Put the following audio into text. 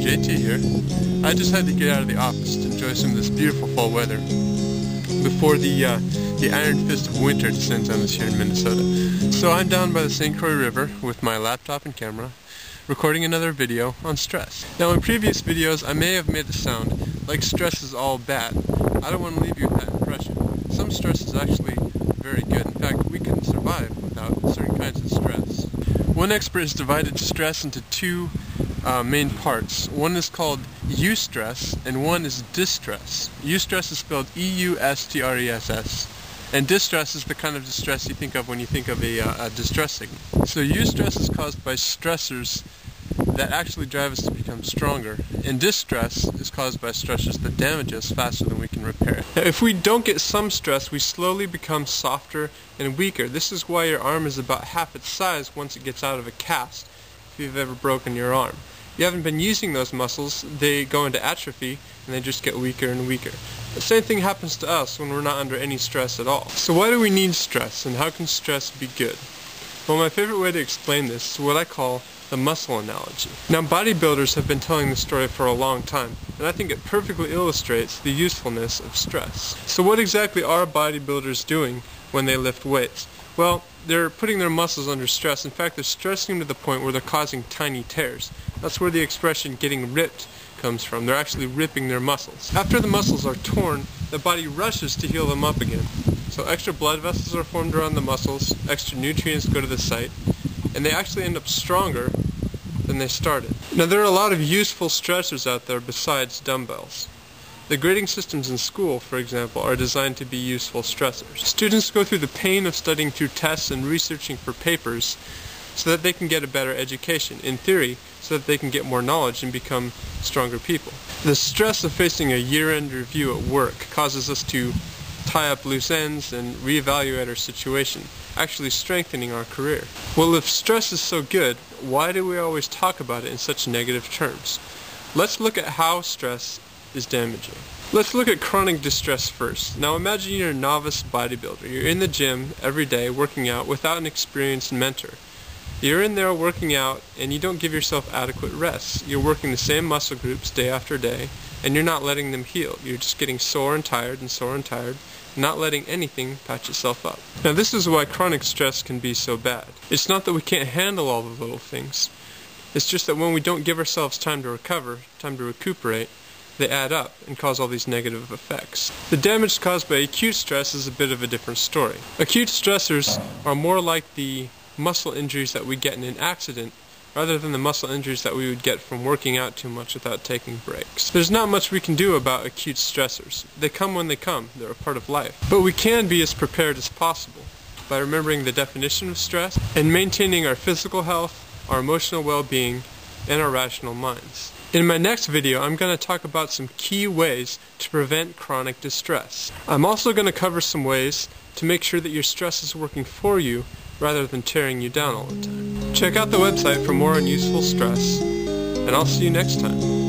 JT here. I just had to get out of the office to enjoy some of this beautiful fall weather before the iron fist of winter descends on us here in Minnesota. So I'm down by the St. Croix River with my laptop and camera, recording another video on stress. Now in previous videos I may have made it sound like stress is all bad. I don't want to leave you with that impression. Some stress is actually very good. In fact, we can survive without certain kinds of stress. One expert has divided stress into two main parts. One is called eustress and one is distress. Eustress is spelled E-U-S-T-R-E-S-S. And distress is the kind of distress you think of when you think of a distress signal. So eustress is caused by stressors that actually drive us to become stronger, and distress is caused by stressors that damage us faster than we can repair it. Now, if we don't get some stress, we slowly become softer and weaker. This is why your arm is about half its size once it gets out of a cast, if you've ever broken your arm. You haven't been using those muscles, they go into atrophy, and they just get weaker and weaker. The same thing happens to us when we're not under any stress at all. So why do we need stress, and how can stress be good? Well, my favorite way to explain this is what I call the muscle analogy. Now, bodybuilders have been telling this story for a long time, and I think it perfectly illustrates the usefulness of stress. So what exactly are bodybuilders doing when they lift weights? Well, they're putting their muscles under stress. In fact, they're stressing to the point where they're causing tiny tears. That's where the expression getting ripped comes from. They're actually ripping their muscles. After the muscles are torn, the body rushes to heal them up again. So extra blood vessels are formed around the muscles, extra nutrients go to the site, and they actually end up stronger than they started. Now, there are a lot of useful stressors out there besides dumbbells. The grading systems in school, for example, are designed to be useful stressors. Students go through the pain of studying through tests and researching for papers so that they can get a better education, in theory, so that they can get more knowledge and become stronger people. The stress of facing a year-end review at work causes us to tie up loose ends and reevaluate our situation, actually strengthening our career. Well, if stress is so good, why do we always talk about it in such negative terms? Let's look at how stress is damaging. Let's look at chronic distress first. Now imagine you're a novice bodybuilder. You're in the gym every day working out without an experienced mentor. You're in there working out and you don't give yourself adequate rest. You're working the same muscle groups day after day and you're not letting them heal. You're just getting sore and tired and sore and tired, not letting anything patch itself up. Now this is why chronic stress can be so bad. It's not that we can't handle all the little things. It's just that when we don't give ourselves time to recover, time to recuperate, they add up and cause all these negative effects. The damage caused by acute stress is a bit of a different story. Acute stressors are more like the muscle injuries that we get in an accident rather than the muscle injuries that we would get from working out too much without taking breaks. There's not much we can do about acute stressors. They come when they come. They're a part of life. But we can be as prepared as possible by remembering the definition of stress and maintaining our physical health, our emotional well-being, and our rational minds. In my next video, I'm going to talk about some key ways to prevent chronic distress. I'm also going to cover some ways to make sure that your stress is working for you rather than tearing you down all the time. Check out the website for more on useful stress, and I'll see you next time.